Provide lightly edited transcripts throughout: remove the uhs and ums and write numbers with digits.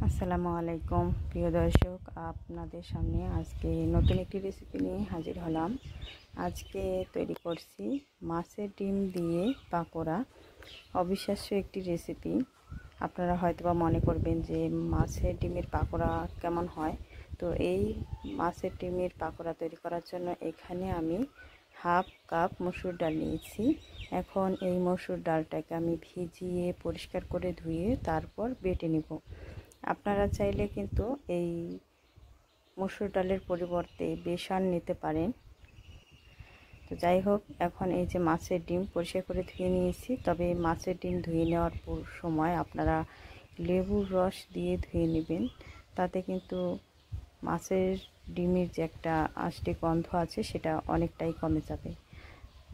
আসসালামু আলাইকুম প্রিয় দর্শক, আপনাদের সামনে আজকে নতুন একটি রেসিপি নিয়ে হাজির হলাম। আজকে তৈরি করছি মাছের ডিম দিয়ে পাকোড়া। অবিশ্বাস্য একটি রেসিপি। আপনারা হয়তোবা মনে করবেন যে মাছের ডিমের পাকোড়া কেমন হয়। তো এই মাছের ডিমের পাকোড়া তৈরি করার জন্য এখানে আমি হাফ কাপ মসুর ডাল নিয়েছি। এখন এই মসুর ডালটাকে আমি ভিজিয়ে পরিষ্কার করে ধুয়ে তারপর বেটে নেব। আপনারা চাইলে কিন্তু এই মসুর ডালের পরিবর্তে বেসন নিতে পারেন। তো যাই হোক, এখন এই যে মাছের ডিম পরিষ্কার করে ধুয়ে নিয়েছি। তবে মাছের ডিম ধুয়ে নেওয়ার সময় আপনারা লেবুর রস দিয়ে ধুয়ে নেবেন। তাতে কিন্তু মাছের ডিমের যে একটা আষ্টে গন্ধ আছে সেটা অনেকটাই কমে যাবে।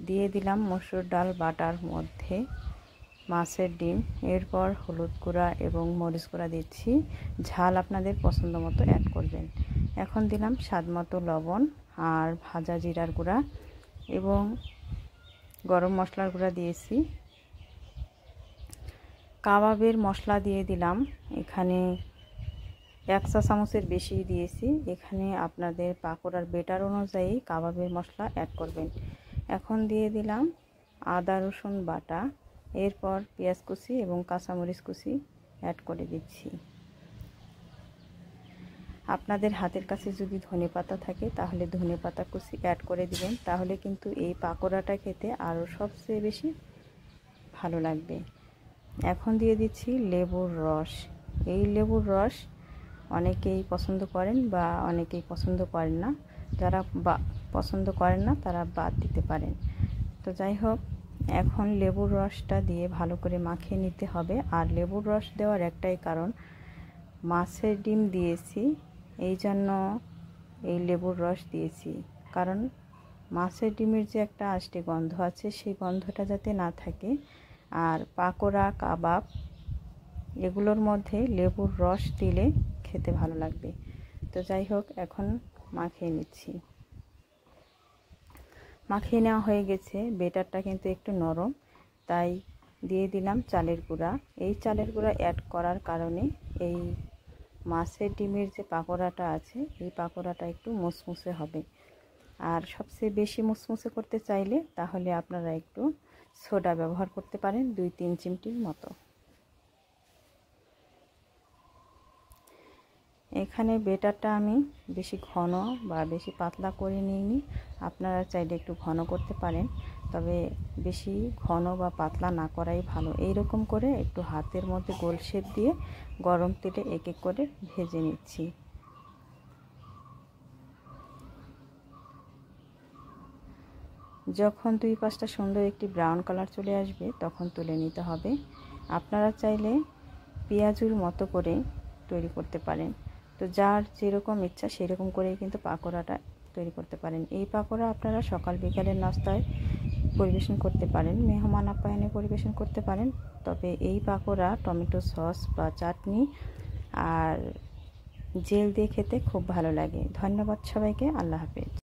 দিয়ে দিলাম মসুর ডাল বাটার মধ্যে মাছের ডিম, এরপর হলুদ গুঁড়া এবং মরিচ গুঁড়া দিচ্ছি। ঝাল আপনাদের পছন্দ মতো অ্যাড করবেন। এখন দিলাম স্বাদ মতো লবণ আর ভাজা জিরার গুঁড়া এবং গরম মশলার গুঁড়া দিয়েছি। কাবাবের মশলা দিয়ে দিলাম, এখানে 1 চা চামচের বেশি দিয়েছি। এখানে আপনাদের পাকোড়ার বেটার অনুযায়ী কাবাবের মশলা অ্যাড করবেন। এখন দিয়ে দিলাম আদা রসুন বাটা, এরপর পেঁয়াজ কুচি এবং কাঁচামরিচ কুচি অ্যাড করে দিচ্ছি। আপনাদের হাতের কাছে যদি ধনেপাতা থাকে তাহলে ধনেপাতা কুচি অ্যাড করে দিবেন, তাহলে কিন্তু এই পাকোড়াটা খেতে আরও সবচেয়ে বেশি ভালো লাগবে। এখন দিয়ে দিচ্ছি লেবুর রস। এই লেবুর রস অনেকেই পছন্দ করেন বা অনেকেই পছন্দ করেন না। যারা পছন্দ করেন না তারা বাদ দিতে পারেন। তো যাই হোক, এখন লেবুর রসটা দিয়ে ভালো করে মাখিয়ে নিতে হবে। আর লেবুর রস দেওয়ার একটাই কারণ, মাছের ডিম দিয়েছি এই জন্য এই লেবুর রস দিয়েছি। কারণ মাছের ডিমের যে একটা আষ্টে গন্ধ আছে সেই গন্ধটা যাতে না থাকে। আর পাকোড়া কাবাব এগুলোর মধ্যে লেবুর রস দিলে খেতে ভালো লাগবে। তো যাই হোক, এখন মাখিয়ে নিচ্ছি। মাখিয়ে নেওয়া হয়ে গেছে। বেটারটা কিন্তু একটু নরম, তাই দিয়ে দিলাম চালের গুঁড়া। এই চালের গুঁড়া অ্যাড করার কারণে এই মাছের ডিমের যে পাকোড়াটা আছে এই পাকোড়াটা একটু মুসমুসে হবে। আর সবচেয়ে বেশি মুসমুসে করতে চাইলে তাহলে আপনারা একটু সোডা ব্যবহার করতে পারেন, 2-3 চিমটির মতো। এখানে বেটারটা আমি বেশি ঘন বা বেশি পাতলা করে নিইনি। আপনারা চাইলে একটু ঘন করতে পারেন, তবে বেশি ঘন বা পাতলা না করাই ভালো। এইরকম করে একটু হাতের মধ্যে গোল শেপ দিয়ে গরম তেলে এক এক করে ভেজে নিচ্ছি। যখন 2-5টা সুন্দর একটি ব্রাউন কালার চলে আসবে তখন তুলে নিতে হবে। আপনারা চাইলে পেঁয়াজুর মতো করে তৈরি করতে পারেন। তো যার যেরকম ইচ্ছা সেরকম করেই কিন্তু পাকোড়াটা তৈরি করতে পারেন। এই পাকোড়া আপনারা সকাল বিকালের নাস্তায় পরিবেশন করতে পারেন, মেহমান আপ্যায়নে পরিবেশন করতে পারেন। তবে এই পাকোড়া টমেটো সস বা চাটনি আর জেল দিয়ে খেতে খুব ভালো লাগে। ধন্যবাদ সবাইকে। আল্লাহ হাফেজ।